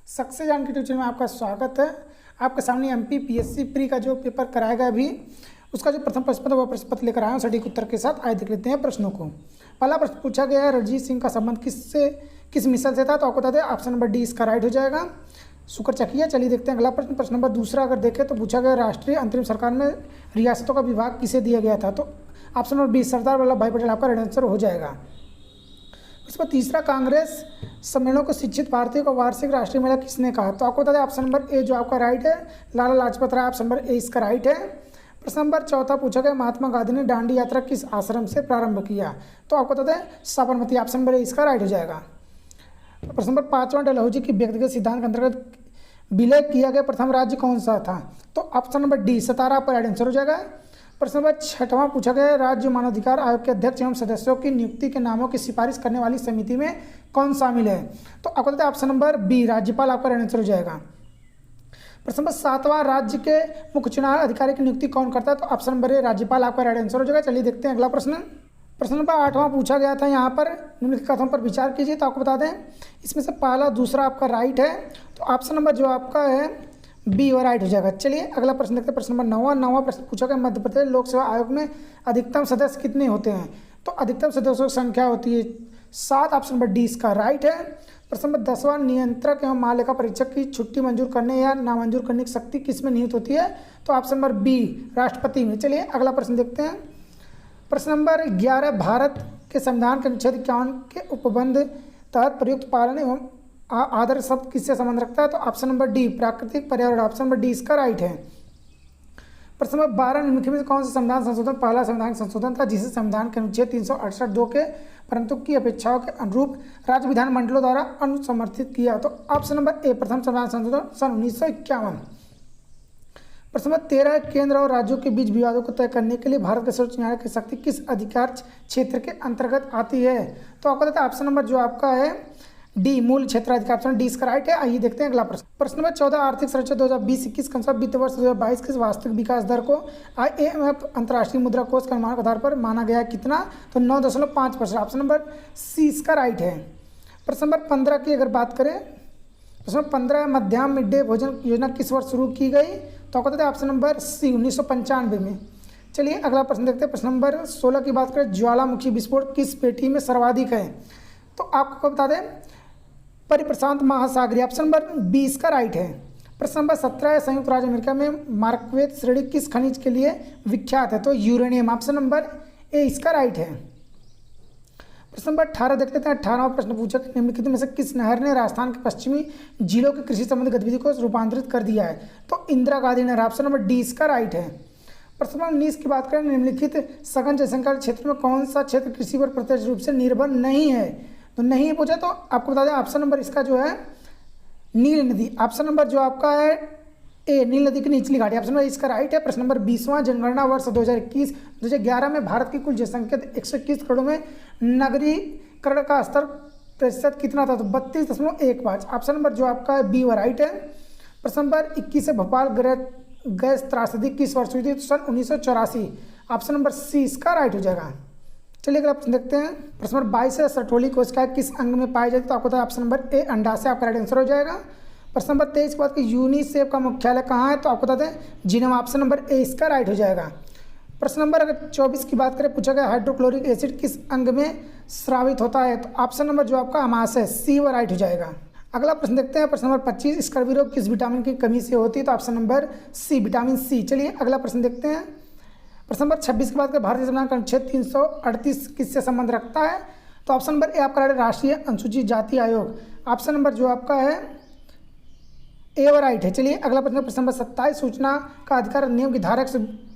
Success जानकारी tuition में आपका स्वागत है। आपके सामने एमपी पीएससी प्री का जो पेपर कराया गया अभी उसका जो प्रथम प्रश्न पत्र वह प्रश्न पत्र लेकर आया हूँ सटीक उत्तर के साथ। आइए देख लेते हैं प्रश्नों को। पहला प्रश्न पूछा गया है, रणजीत सिंह का संबंध किस मिसल से था? तो आपको बता दें ऑप्शन नंबर डी इसका राइट हो जाएगा, शुक्र चकिया। चलिए देखते हैं अगला प्रश्न। प्रश्न नंबर दूसरा अगर देखें तो पूछा गया राष्ट्रीय अंतरिम सरकार में रियासतों का विभाग किसे दिया गया था? तो option number B Sardar Vallabh भाई पटेल आपका राइट आंसर हो जाएगा। इसमें तीसरा, कांग्रेस सम्मेलनों को शिक्षित भारतीयों का वार्षिक राष्ट्रीय मेला किसने कहा? तो आपको बता दें ऑप्शन नंबर ए जो आपका राइट है, लाला लाजपत राय, ऑप्शन नंबर ए इसका राइट है। प्रश्न नंबर चौथा पूछा गया महात्मा गांधी ने दांडी यात्रा किस आश्रम से प्रारंभ किया? तो आपको बता दें साबरमती, ऑप्शन नंबर ए इसका राइट हो जाएगा। प्रश्न नंबर पांचवा, डलहौजी की व्यक्तिगत सिद्धांत के अंतर्गत विलय किया गया प्रथम राज्य कौन सा था? तो ऑप्शन नंबर डी सतारा आपका राइट आंसर हो जाएगा। प्रश्न नंबर छठवां पूछा गया राज्य मानवाधिकार आयोग के अध्यक्ष एवं सदस्यों की नियुक्ति के नामों की सिफारिश करने वाली समिति में कौन शामिल है? तो आपको बताते हैं ऑप्शन नंबर बी राज्यपाल आपका राइट आंसर हो जाएगा। प्रश्न नंबर सातवां, राज्य के मुख्य चुनाव अधिकारी की नियुक्ति कौन करता है? तो ऑप्शन नंबर ए राज्यपाल आपका राइट आंसर हो जाएगा। चलिए देखते हैं अगला प्रश्न। प्रश्न नंबर आठवां पूछा गया था यहाँ पर निम्नलिखित कथनों पर विचार कीजिए। तो आपको बता दें इसमें से पहला दूसरा आपका राइट है, तो ऑप्शन नंबर जो आपका है बी और राइट हो जाएगा। चलिए अगला प्रश्न देखते हैं। प्रश्न नंबर नौवां प्रश्न पूछा गया मध्य प्रदेश लोक सेवा आयोग में अधिकतम सदस्य कितने होते हैं? तो अधिकतम सदस्यों की संख्या होती है 7, ऑप्शन नंबर डी इसका राइट है। प्रश्न नंबर 10वां, नियंत्रक एवं महालेखा परीक्षक की छुट्टी मंजूर करने या नामंजूर करने की शक्ति किस में निहित होती है? तो ऑप्शन नंबर बी राष्ट्रपति में। चलिए अगला प्रश्न देखते हैं। प्रश्न नंबर 11, भारत के संविधान के अनुच्छेद 51 के उपबंध तहत प्रयुक्त पालन एवं आदर शब्द किससे संबंध रखता है? तो ऑप्शन नंबर डी प्राकृतिक पर्यावरण, ऑप्शन नंबर डी इसका राइट है। प्रश्न नंबर 12, निम्नलिखित में कौन सा संविधान संशोधन पहला संविधान संशोधन था जिसे संविधान के अनुच्छेद 368(2) के परंतु की अपेक्षाओं के अनुरूप राज्य विधानमंडलों द्वारा अनुसमर्थित किया? तो ऑप्शन नंबर ए प्रथम संविधान संशोधन सन 1951। प्रश्न नंबर 13, केंद्र और राज्यों के बीच विवादों को तय करने के लिए भारत के सर्वोच्च न्यायालय की शक्ति किस अधिकार क्षेत्र के अंतर्गत आती है? तो आपको बताते हैं ऑप्शन नंबर जो आपका है डी मूल क्षेत्राधिकार, ऑप्शन डी इसका राइट है। आइए देखते हैं अगला प्रश्न। प्रश्न नंबर 14, आर्थिक सर्वेक्षण 2020-21 के अनुसार वित्त वर्ष 2022 के वास्तविक विकास दर को IMF अंतर्राष्ट्रीय मुद्रा कोष के अनुमान के आधार पर माना गया है कितना? तो 9.5%, ऑप्शन नंबर सी इसका राइट है। प्रश्न नंबर 15 की अगर बात करें, प्रश्न नंबर 15, मध्याह्न मिड डे भोजन योजना किस वर्ष शुरू की गई? तो आपको बताते हैं ऑप्शन नंबर सी 1995 में। चलिए अगला प्रश्न देखते हैं। प्रश्न नंबर 16 की बात करें, ज्वालामुखी विस्फोट किस पेटी में सर्वाधिक है? तो आपको बता दें परिप्रशांत महासागरीय, ऑप्शन नंबर बी इसका राइट है। प्रश्न नंबर 17, संयुक्त राज्य अमेरिका में मार्कवेत श्रेणी किस खनिज के लिए विख्यात है? तो यूरेनियम, ऑप्शन नंबर ए इसका राइट है। प्रश्न नंबर 18 देख लेते हैं। 18वां प्रश्न पूछा कि निम्नलिखित में से किस नहर ने राजस्थान के पश्चिमी जिलों की कृषि संबंधी गतिविधि को रूपांतरित कर दिया है? तो इंदिरा गांधी नहर, ऑप्शन नंबर डी इसका राइट है। प्रश्न नंबर 19 की बात करें, निम्नलिखित सघन जनसंख्या क्षेत्र में कौन सा क्षेत्र कृषि पर प्रत्यक्ष रूप से निर्भर नहीं है? तो नहीं पूछा तो आपको बता दें ऑप्शन नंबर इसका जो है नील नदी, ऑप्शन नंबर जो आपका है ए नील नदी की निचली घाटी, ऑप्शन नंबर इसका राइट है। प्रश्न नंबर 20वां, जनगणना वर्ष 2021-2011 में भारत की कुल जनसंख्या 121 करोड़ में नगरीकरण का स्तर प्रतिशत कितना था? तो 32.15, ऑप्शन नंबर जो आपका है बी व राइट है। प्रश्न नंबर 21 से भोपाल गैस त्रासदी किस वर्ष हुई थी? तो सन 1984, ऑप्शन नंबर सी इसका राइट हो जाएगा। चलिए अगर आप देखते हैं। प्रश्न नंबर 22 है, सरटोली कोशिका किस अंग में पाई जाती है? तो आपको बताया ऑप्शन नंबर ए अंडाशय आपका राइट आंसर हो जाएगा। प्रश्न नंबर 23 के बाद कि यूनिसेफ का मुख्यालय कहाँ है? तो आपको बताते हैं जिनेवा, ऑप्शन नंबर ए इसका राइट हो जाएगा। प्रश्न नंबर अगर 24 की बात करें, पूछा गया हाइड्रोक्लोरिक एसिड किस अंग में स्रावित होता है? तो ऑप्शन नंबर जो आपका अमाशय, सी व राइट हो जाएगा। अगला प्रश्न देखते हैं। प्रश्न नंबर 25, स्कर्वी रोग किस विटामिन की कमी से होती है? तो option number C vitamin C. चलिए अगला प्रश्न देखते हैं। प्रश्न नंबर 26 की बात करें, भारतीय संविधान का अनुच्छेद 338 किससे संबंध रखता है? तो ऑप्शन नंबर ए आपका राष्ट्रीय अनुसूचित जाति आयोग, ऑप्शन नंबर जो आपका है ए और राइट है। चलिए अगला प्रश्न। प्रश्न नंबर 27, सूचना का अधिकार अधिनियम की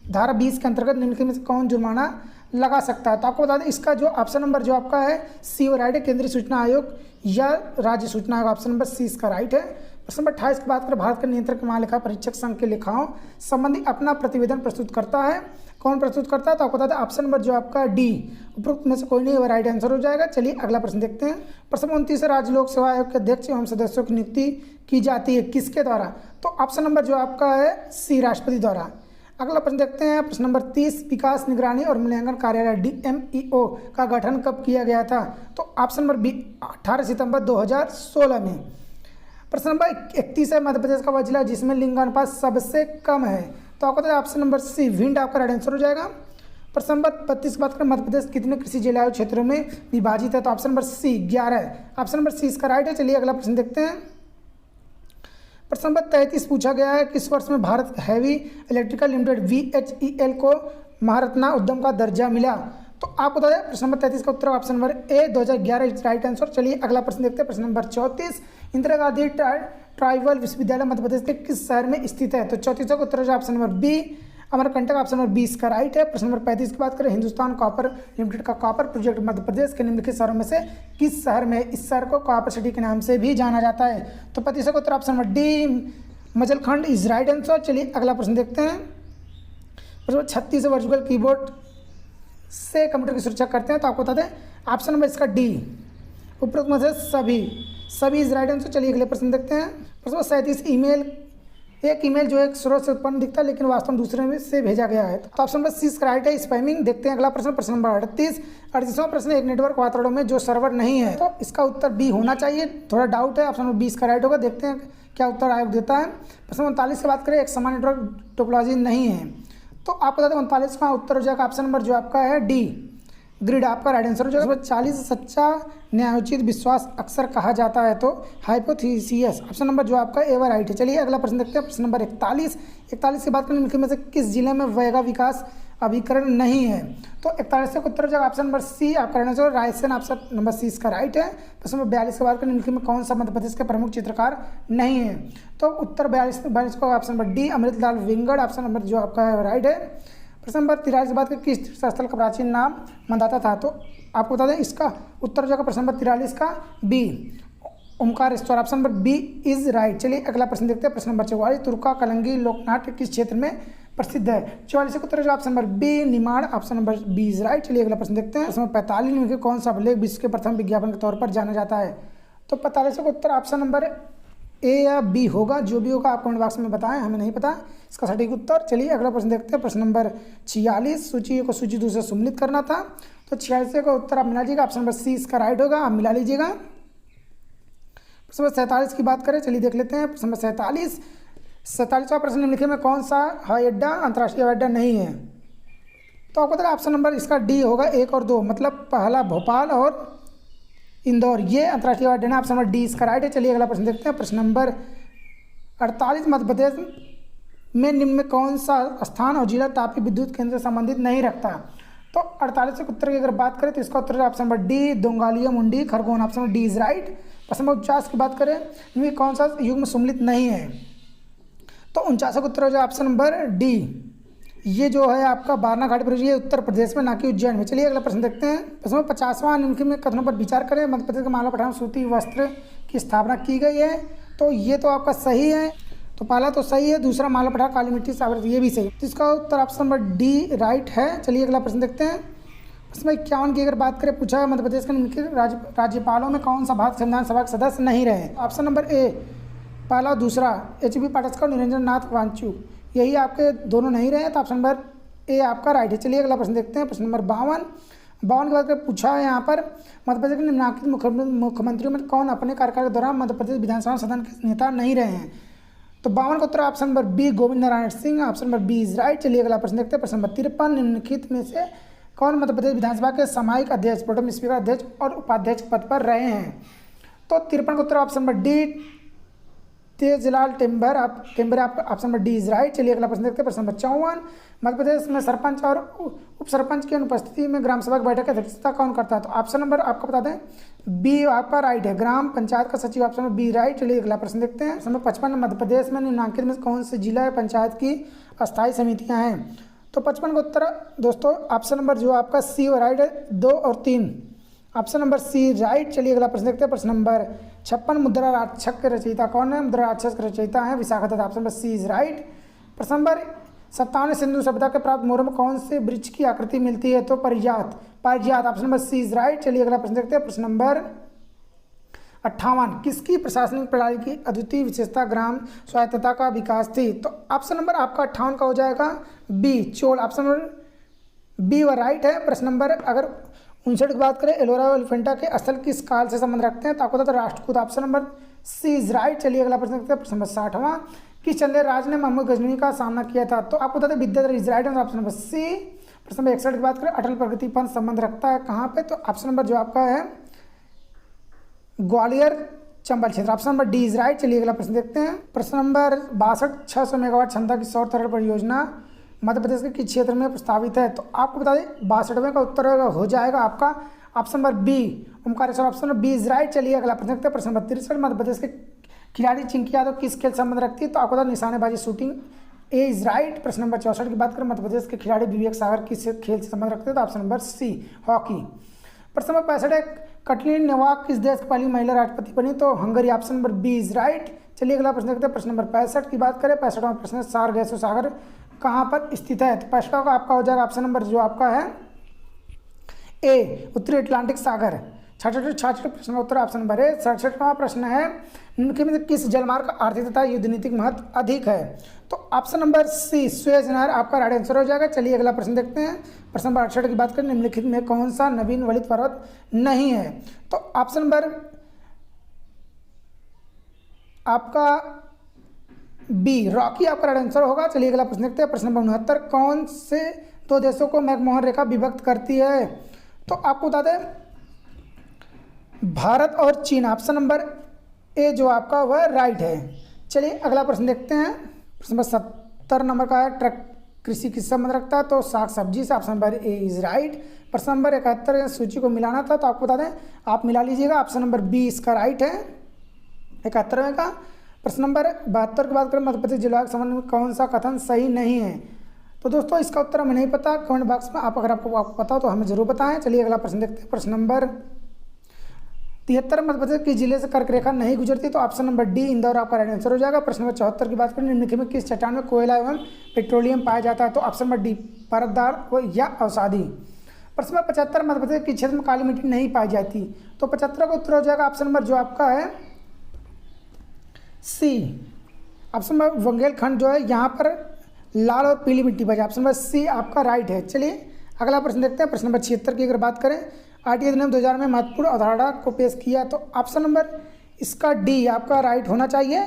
धारा 20 के अंतर्गत निम्नलिखित में से कौन जुर्माना लगा सकता है? तो आपको बता दें इसका जो ऑप्शन नंबर जो आपका है सी और राइट है, केंद्रीय सूचना आयोग या राज्य सूचना आयोग, ऑप्शन नंबर सी इसका राइट है। प्रश्न नंबर 28 की बात करें, भारत के नियंत्रक महालेखा परीक्षक संघ के लेखाओं संबंधी अपना प्रतिवेदन प्रस्तुत करता है, कौन प्रस्तुत करता है? तो आपको बता दें ऑप्शन नंबर जो आपका डी उपरोक्त में से कोई नहीं, वह राइट आंसर हो जाएगा। चलिए अगला प्रश्न देखते हैं। प्रश्न 29, राज्य लोक सेवा आयोग के अध्यक्ष एवं सदस्यों की नियुक्ति की जाती है किसके द्वारा? तो ऑप्शन नंबर जो आपका है सी राष्ट्रपति द्वारा। अगला प्रश्न देखते हैं। प्रश्न नंबर 30, विकास निगरानी और मूल्यांकन कार्यालय DMEO का गठन कब किया गया था? तो ऑप्शन नंबर बी 18 सितंबर 2016 में। प्रश्न नंबर 31 है, मध्य प्रदेश का वह जिला जिसमें लिंगानुपात सबसे कम है। तो आपको बताया ऑप्शन नंबर सी भिंड आपका राइट आंसर हो जाएगा। प्रश्न नंबर 32 की बात करें, मध्य प्रदेश कितने कृषि जलवायु क्षेत्रों में विभाजित है? तो ऑप्शन नंबर सी 11 है। ऑप्शन नंबर सी इसका राइट है। चलिए अगला प्रश्न देखते हैं। प्रश्न नंबर 33 पूछा गया है, किस वर्ष में Bharat heavy electrical limited VHEL को महारत्ना उद्यम का दर्जा मिला? तो आपको बता दें प्रश्न नंबर 33 का उत्तर option number A 2011 is right answer. चलिए अगला प्रश्न देखते हैं। प्रश्न नंबर 34, इंदिरा गांधी ट्राइबल विश्वविद्यालय मध्य प्रदेश के किस शहर में स्थित है? तो 34 का उत्तर option number B Amarkantak, option number 20 का राइट है। प्रश्न नंबर 35 की बात करें, हिंदुस्तान कॉपर लिमिटेड का कॉपर प्रोजेक्ट मध्य प्रदेश के निम्नलिखित शहरों में से किस शहर में? इस शहर को कॉपर सिटी के नाम से भी जाना जाता है। तो 35 का उत्तर option number D Majalkhand is right answer. चलिए अगला प्रश्न देखते हैं। प्रश्न 36 वर्चुअल कीबोर्ड से कंप्यूटर की सुरक्षा करते हैं? तो आपको बता दें ऑप्शन नंबर इसका डी उपरोक्त में से सभी इज राइट आंसर। चलिए अगले प्रश्न देखते हैं। प्रश्न 37 एक ईमेल जो एक स्रोत से उत्पन्न दिखता है लेकिन वास्तव में दूसरे में से भेजा गया है। तो ऑप्शन नंबर सी इसका राइट है, स्पैमिंग। देखते हैं अगला प्रश्न। प्रश्न नंबर 38वां प्रश्न, एक नेटवर्क वातावरण में जो सर्वर नहीं है? तो इसका उत्तर बी होना चाहिए, थोड़ा डाउट है। ऑप्शन नंबर 20 का राइट होगा। देखते हैं क्या उत्तर आयोग देता है। प्रश्न 39 की बात करें, एक समान नेटवर्क टोपोलॉजी नहीं है? तो आप बता दें 39 का उत्तर हो जाएगा ऑप्शन नंबर जो आपका है डी ग्रिड आपका राइट आंसर हो जाएगा। 40 सच्चा न्यायोचित विश्वास अक्सर कहा जाता है? तो हाइपोथेसिस, ऑप्शन नंबर जो आपका ए व राइट है। चलिए अगला प्रश्न देखते हैं। प्रश्न नंबर 41 की बात करें, निम्नलिखित में से किस जिले में वेगा विकास अभिकरण नहीं है? तो 41 का उत्तर हो जाएगा ऑप्शन नंबर सी आपका right answer. Raisen option number C इसका राइट है। प्रश्न नंबर 42 की बात करें, निम्नलिखित में कौन सा मध्य प्रदेश के प्रमुख चित्रकार नहीं है? तो उत्तर 42 का option number D Amritlal Vingad, option number जो आपका है राइट है। प्रश्न नंबर 43 की बात करें, किस तीर्थस्थल का प्राचीन नाम मंदाता था? तो आपको बता दें इसका उत्तर हो जाएगा प्रश्न नंबर 43 का B Omkareshwar, option number B is right. चलिए अगला प्रश्न देखते हैं। प्रश्न नंबर 44, तुर्का कलंगी लोकनाट्य किस क्षेत्र में प्रसिद्ध है? 44 का उत्तर option number B Nimar, option number B is right. चलिए अगला प्रश्न देखते हैं। प्रश्न नंबर 45 में कौन सा अभिलेख विश्व के प्रथम विज्ञापन के तौर पर जाना जाता है? तो 45 का उत्तर ऑप्शन नंबर ए या बी होगा, जो भी होगा आप कमेंट बॉक्स में बताएं, हमें नहीं पता इसका सटीक उत्तर। चलिए अगला प्रश्न देखते हैं। प्रश्न नंबर 46, सूची को सूची दूसरे सम्मिलित करना था? तो 46 का उत्तर आप मिला लीजिएगा, ऑप्शन नंबर सी इसका राइट होगा, आप मिला लीजिएगा। प्रश्न नंबर 47 की बात करें, चलिए देख लेते हैं। प्रश्न नंबर 47वां प्रश्न, निम्नलिखित में कौन सा हवाई अड्डा अंतर्राष्ट्रीय हवाई अड्डा नहीं है? तो आपको पता है ऑप्शन नंबर इसका डी होगा 1 और 2, मतलब पहला भोपाल और इंदौर, ये अंतर्राष्ट्रीय हवाई अड्डा, ऑप्शन नंबर डी इसका राइट है। चलिए अगला प्रश्न देखते हैं। प्रश्न नंबर 48, मध्य प्रदेश में निम्न में कौन सा स्थान और जिला तापी विद्युत केंद्र से संबंधित नहीं रखता? तो 48 के उत्तर की अगर बात करें तो इसका उत्तर है ऑप्शन नंबर डी दोंगालिया मुंडी Khargone, option number D is right. प्रश्न नंबर 49 की बात करें, इनमें कौन सा युग्म सम्मिलित नहीं है? तो 49 का उत्तर हो जाए ऑप्शन नंबर डी, ये जो है आपका बारना घाटी परियोजना, ये उत्तर प्रदेश में ना कि उज्जैन में। चलिए अगला प्रश्न देखते हैं। प्रश्न नंबर 50वां, निम्नलिखित में कथनों पर विचार करें, मध्य प्रदेश के माला पठान सूती वस्त्र की स्थापना की गई है? तो ये तो आपका सही है, तो पहला तो सही है, दूसरा माला पठार काली मिट्टी से आवृत, ये भी सही है, तो इसका उत्तर ऑप्शन नंबर डी राइट है। चलिए अगला प्रश्न देखते हैं। प्रश्न नंबर 51 की अगर बात करें, पूछा है मध्य प्रदेश के निम्नलिखित राज्यपालों में कौन सा भारत संविधान सभा के सदस्य नहीं रहे? ऑप्शन नंबर ए पहला और दूसरा HB पाटस्कर और निरंजन नाथ वांचू, यही आपके दोनों नहीं रहे, तो ऑप्शन नंबर ए आपका राइट है। चलिए अगला प्रश्न देखते हैं। प्रश्न नंबर 52 की बात करें, पूछा है यहाँ पर मध्य प्रदेश के निम्नलिखित मुख्यमंत्रियों में कौन अपने कार्यकाल के दौरान मध्य प्रदेश विधानसभा सदन के नेता नहीं रहे हैं? तो 52 का उत्तर option number B Govind Narayan Singh, option number B is right. चलिए अगला प्रश्न देखते हैं। प्रश्न नंबर 53, निम्नलिखित में से कौन मध्य प्रदेश विधानसभा के सामायिक अध्यक्ष, प्रोटेम स्पीकर अध्यक्ष और उपाध्यक्ष पद पर रहे हैं? तो 53 का उत्तर ऑप्शन नंबर डी तेजलाल टेम्बर आप option number D is right. चलिए अगला प्रश्न देखते हैं। प्रश्न नंबर 54, मध्य प्रदेश में सरपंच और उप सरपंच की अनुपस्थिति में ग्राम सभा की बैठक की अध्यक्षता कौन करता है? तो ऑप्शन नंबर आपको बता दें बी आपका राइट है, ग्राम पंचायत का सचिव, ऑप्शन नंबर बी राइट। चलिए अगला प्रश्न देखते हैं। प्रश्न नंबर 55, मध्य प्रदेश में निम्नलिखित में कौन से जिला पंचायत की अस्थायी समितियाँ हैं? तो 55 का उत्तर दोस्तों ऑप्शन नंबर जो आपका सी राइट है, 2 और 3, ऑप्शन नंबर सी राइट। चलिए अगला प्रश्न देखते हैं। प्रश्न नंबर 56, मुद्रा राक्षस के रचयिता कौन है? मुद्रा राक्षस के रचयिता है Vishakha Datta, option number C is right. प्रश्न नंबर 57, सिंधु सभ्यता के प्राप्त मोहर में कौन से वृक्ष की आकृति मिलती है? तो पारिजात, option number C is right. चलिए अगला प्रश्न देखते हैं। प्रश्न नंबर 58, किसकी प्रशासनिक प्रणाली की अद्वितीय विशेषता ग्राम स्वायत्तता का विकास थी? तो ऑप्शन नंबर आपका 58 का हो जाएगा B Chola, option number B व राइट है। प्रश्न नंबर अगर 59 की बात करें, एलोरा और एलिफेंटा के स्थल किस काल से संबंध रखते हैं? तो आपको बता Rashtrakuta, option number C is right. चलिए अगला प्रश्न देखते हैं, प्रश्न नंबर 60वां। किस चंदेल राज ने मोहम्मद गजनवी का सामना किया था? तो आपको बता दें Vidyadhar is right, option number C. प्रश्न नंबर 61 की बात करें, अटल प्रगति फंड संबंध रखता है कहाँ पे? तो ऑप्शन नंबर जो आपका है ग्वालियर चंबल क्षेत्र, option number D is right. चलिए अगला प्रश्न देखते हैं, प्रश्न नंबर 62। 600 मेगावाट क्षमता की सौर तरल परियोजना मध्य प्रदेश के किस क्षेत्र में प्रस्तावित है? तो आपको बता दें 62वें का उत्तर हो जाएगा आपका option number B Omkareshwar, option number B is right. चलिए अगला प्रश्न देखते हैं, प्रश्न नंबर 63। मध्य प्रदेश के खिलाड़ी चिंकी यादव किस खेल संबंध रखती है? तो आपको बता निशानेबाजी शूटिंग, ए इज राइट। प्रश्न नंबर 64 की बात करें, मध्य प्रदेश के खिलाड़ी विवेक सागर किस खेल से संबंध रखते हैं? तो ऑप्शन नंबर सी हॉकी। प्रश्न नंबर 65। कटरीन नेवाक किस देश की पहली महिला राष्ट्रपति बनी? तो Hungary, option number B is right. चलिए अगला प्रश्न देखते हैं, प्रश्न नंबर 65 की बात करें। 65वां प्रश्न, सारगैसो सागर कहाँ पर स्थित है? तो 65 का आपका हो जाएगा ऑप्शन नंबर जो आपका है ए उत्तरी अटलांटिक सागर। 66 प्रश्न का उत्तर ऑप्शन नंबर ए। 67वां प्रश्न है, निम्नलिखित में किस जलमार्ग का आर्थिक तथा युद्ध नीतिक महत्व अधिक है? तो ऑप्शन नंबर सी सुएज नहर आपका राइट आंसर हो जाएगा। चलिए अगला प्रश्न देखते हैं, प्रश्न नंबर 68 की बात करें, निम्नलिखित में कौन सा नवीन वलित पर्वत नहीं है? तो ऑप्शन नंबर आपका बी रॉकी आपका राइट आंसर होगा। चलिए अगला प्रश्न देखते हैं, प्रश्न नंबर 69। कौन से दो देशों को मैकमोहन रेखा विभक्त करती है? तो आपको बता दें भारत और चीन, ऑप्शन नंबर ए जो आपका वह राइट है। चलिए अगला प्रश्न देखते हैं, प्रश्न नंबर 70 नंबर का है, ट्रक कृषि किस संबंध रखता है? तो साग सब्जी से, option number A is right. प्रश्न नंबर 71 सूची को मिलाना था, तो आपको बता दें आप मिला लीजिएगा, ऑप्शन नंबर बी इसका राइट है 71वें का। प्रश्न नंबर 72 की बात करें, मध्य प्रदेश जलवायु के संबंध में कौन सा कथन सही नहीं है? तो दोस्तों इसका उत्तर हमें नहीं पता, कमेंट बॉक्स में आप अगर आपको पता हो तो हमें जरूर बताएं। चलिए अगला प्रश्न देखते हैं, प्रश्न नंबर 73। मध्य प्रदेश किस जिले से कर्क रेखा नहीं गुजरती? तो ऑप्शन नंबर डी इंदौर आपका राइट आंसर हो जाएगा। प्रश्न नंबर 74 की बात करें, निम्नलिखित में किस चट्टान में कोयला एवं पेट्रोलियम पाया जाता है? तो ऑप्शन नंबर डी परतदार या अवसादी। प्रश्न नंबर 75। मध्य प्रदेश किस क्षेत्र में काली मिट्टी नहीं पाई जाती? तो 75 का उत्तर हो जाएगा ऑप्शन नंबर जो आपका है सी, ऑप्शन नंबर बुंदेलखंड जो है यहाँ पर लाल और पीली मिट्टी पाई जाती है, ऑप्शन नंबर सी आपका राइट है। चलिए अगला प्रश्न देखते हैं, प्रश्न नंबर 76 की अगर बात करें, आरटीए अधिनियम 2000 में महत्वपूर्ण अवधारणा को पेश किया, तो ऑप्शन नंबर इसका डी आपका राइट होना चाहिए।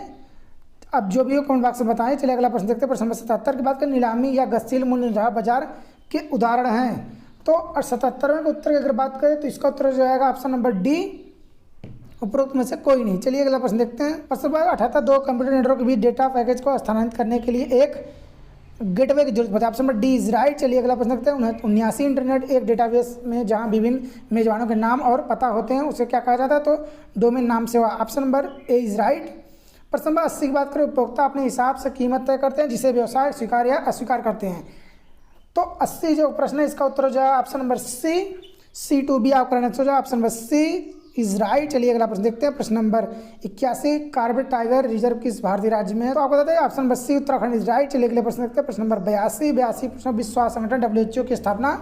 अब जो भी हो कमेंट बॉक्स में बताएं। चलिए अगला प्रश्न देखते हैं, प्रश्न नंबर 77 की बात करें, नीलामी या गतिशील मूल्य निर्धारण बाजार के उदाहरण हैं? तो 77वें के उत्तर की अगर बात करें तो इसका उत्तर हो जाएगा ऑप्शन नंबर डी उपरोक्त में से कोई नहीं। चलिए अगला प्रश्न देखते हैं, प्रश्न नंबर 78। दो कंप्यूटर नेटवर्क के बीच डेटा पैकेज को स्थानांतरित करने के लिए एक गेटवे की जरूरत पड़ती है, option number D is right. चलिए अगला प्रश्न देखते हैं, 79 इंटरनेट एक डेटाबेस में जहां विभिन्न मेजबानों के नाम और पता होते हैं उसे क्या कहा जाता है? तो डोमेन नाम सेवा, option number A is right. प्रश्न नंबर 80 की बात करें, उपभोक्ता अपने हिसाब से कीमत तय करते हैं जिसे व्यवसाय स्वीकार या अस्वीकार करते हैं। तो 80 जो प्रश्न है इसका उत्तर हो जाएगा option number C to be आपका आंसर हो जाएगा, option number C is right. चलिए अगला प्रश्न देखते हैं, प्रश्न नंबर 81। कॉर्बेट टाइगर रिजर्व किस भारतीय राज्य में है? तो आपको बताते हैं option number C Uttarakhand is right. चलिए अगले प्रश्न देखते हैं, प्रश्न नंबर 82 प्रश्न, विश्व स्वास्थ्य संगठन WHO की स्थापना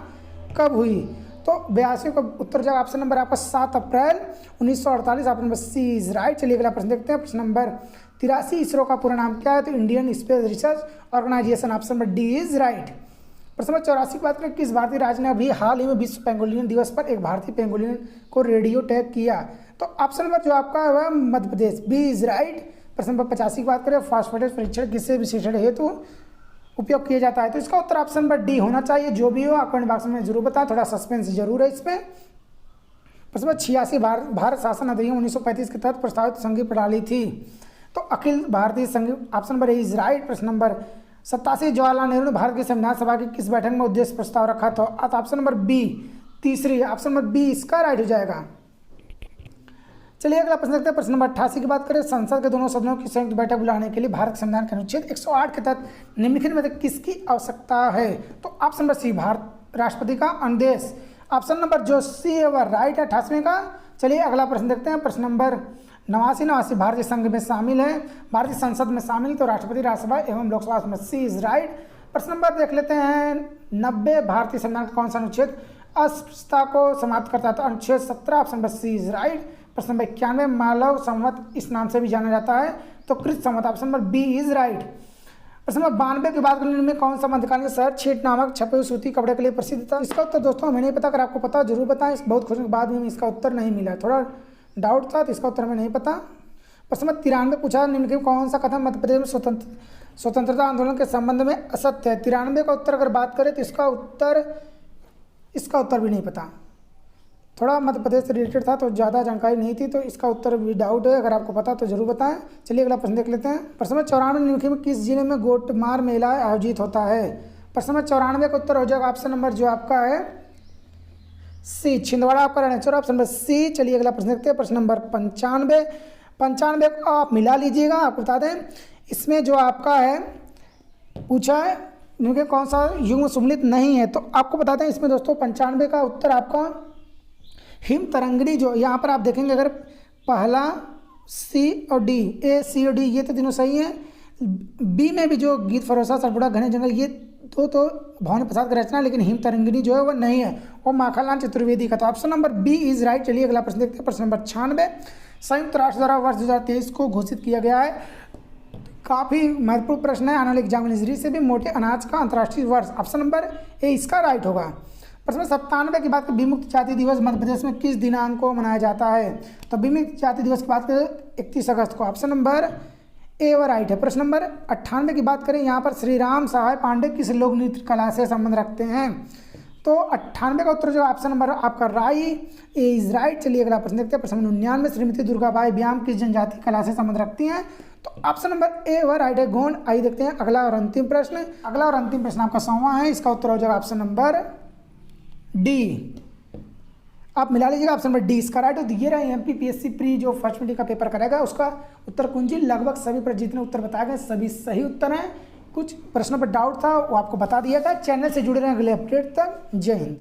कब हुई? तो 82 का उत्तर जाएगा ऑप्शन नंबर आपका 7 April 1948, option number C is right. चलिए अगला प्रश्न देखते हैं, प्रश्न नंबर 83। इसरो का पूरा नाम क्या है? तो Indian space research organisation, option number D is right. प्रश्न नंबर 84 की बात करें, किस भारतीय राज्य ने अभी हाल ही में विश्व पेंगोलिन दिवस पर एक भारतीय पेंगोलिन को रेडियो टैग किया? तो ऑप्शन नंबर जो आपका है वह Madhya Pradesh, B is right. प्रश्न नंबर 85 की बात करें, फास्फोरेस परीक्षण किससे विश्लेषण हेतु उपयोग किया जाता है? तो इसका उत्तर ऑप्शन नंबर डी होना चाहिए। जो भी हो आप कमेंट बॉक्स में जरूर बताएं, थोड़ा सस्पेंस जरूर है इसमें। प्रश्न नंबर 86। भारत शासन अधिनियम 1935 के तहत प्रस्तावित संघीय प्रणाली थी, तो अखिल भारतीय संघ, option number A is right. प्रश्न नंबर 87। जवाहरलाल नेहरू ने भारत की संविधान सभा की किस बैठक में उद्देश्य प्रस्ताव रखा था? तो ऑप्शन नंबर बी तीसरी, ऑप्शन नंबर बी इसका राइट हो जाएगा। चलिए अगला प्रश्न देखते हैं, प्रश्न नंबर 88 की बात करें, संसद के दोनों सदनों की संयुक्त बैठक बुलाने के लिए भारत संविधान के अनुच्छेद 108 के तहत निम्नलिखित में से किसकी आवश्यकता है? तो ऑप्शन नंबर सी भारत राष्ट्रपति का अनुदेश, ऑप्शन नंबर जो सी है वह राइट है 88वें का। चलिए अगला प्रश्न देखते हैं, प्रश्न नंबर 89 भारतीय संघ में शामिल है, भारतीय संसद में शामिल, तो राष्ट्रपति राज्यसभा एवं लोकसभा में सी इज राइट। प्रश्न नंबर देख लेते हैं 90। भारतीय संविधान का कौन सा अनुच्छेद अस्पृश्यता को समाप्त करता है? तो अनुच्छेद 17, option number C is right. प्रश्न नंबर 91। मालव संवत इस नाम से भी जाना जाता है, तो Krit Samvat, option number B is right. प्रश्न नंबर 92 की बात करने में कौन सा मध्यकालीन शहर छीट नामक छपे हुए सूती कपड़े के लिए प्रसिद्ध था? इसका उत्तर दोस्तों हमें नहीं पता, अगर आपको पता जरूर बताएं। इस बहुत खोजने के बाद भी इसका उत्तर नहीं मिला, थोड़ा डाउट था, तो इसका उत्तर हमें नहीं पता। प्रश्न नंबर 93 पूछा, निम्न में कौन सा कथन मध्य प्रदेश में स्वतंत्रता आंदोलन के संबंध में असत्य है। 93 का उत्तर अगर बात करें तो इसका उत्तर भी नहीं पता, थोड़ा मध्य प्रदेश से रिलेटेड था तो ज़्यादा जानकारी नहीं थी, तो इसका उत्तर भी डाउट है। अगर आपको पता तो जरूर बताएं। चलिए अगला प्रश्न देख लेते हैं। प्रश्न नंबर 94 निम्नलिखित में किस जिले में गोटमार मेला आयोजित होता है। प्रश्न नंबर 94 का उत्तर हो जाएगा ऑप्शन नंबर जो आपका है सी, छिंदवाड़ा आपका रहना चाहिए, ऑप्शन नंबर सी। चलिए अगला प्रश्न देखते हैं। प्रश्न नंबर 95 को आप मिला लीजिएगा। आपको बता दें इसमें जो आपका है पूछा है क्योंकि कौन सा युग्म सम्मिलित नहीं है, तो आपको बता दें इसमें दोस्तों 95 का उत्तर आपका हिम तरंगिणी, जो यहाँ पर आप देखेंगे अगर पहला सी और डी, ए सी और डी ये तो तीनों सही हैं। बी में भी जो गीत फरोसा सरबुड़ा घने जंगल ये तो भवानी प्रसाद का रचना, लेकिन हिम तरंगिणी जो है वो नहीं है, वो माखनलाल चतुर्वेदी का। तो option number B is right. चलिए अगला प्रश्न देखते हैं। प्रश्न नंबर 96 संयुक्त राष्ट्र द्वारा वर्ष 2023 को घोषित किया गया है। काफ़ी महत्वपूर्ण प्रश्न है, आने वाले एग्जामिनेशन से भी मोटे अनाज का अंतर्राष्ट्रीय वर्ष, ऑप्शन नंबर ए इसका राइट होगा। प्रश्न 97 की बात करें, विमुक्त जाति दिवस मध्य प्रदेश में किस दिनांक को मनाया जाता है। तो विमुक्त जाति दिवस की बात करें 31 अगस्त को, ऑप्शन नंबर ए व राइट है। प्रश्न नंबर 98 की बात करें, यहाँ पर श्री राम सहाय पांडे किस लोक नृत्य कला से संबंध रखते हैं। तो 98 का उत्तर जो ऑप्शन नंबर आपका राइट ए इज राइट। चलिए अगला प्रश्न देखते हैं। प्रश्न नंबर 99 श्रीमती दुर्गाबाई व्यायाम किस जनजाति कला से संबंध रखती हैं। तो ऑप्शन नंबर ए व राइट है, गोंड। आइए देखते हैं अगला और अंतिम प्रश्न। अगला और अंतिम प्रश्न आपका 100वां है, इसका उत्तर हो जाएगा ऑप्शन नंबर डी। आप मिला लीजिएगा, ऑप्शन नंबर डी इसका राइट। तो ये रहा एमपीपीएससी प्री जो फर्स्ट मिनट का पेपर करेगा उसका उत्तर कुंजी। लगभग सभी पर जितने उत्तर बताए गए सभी सही उत्तर हैं। कुछ प्रश्नों पर डाउट था वो आपको बता दिया था। चैनल से जुड़े रहें अगले अपडेट तक। जय हिंद।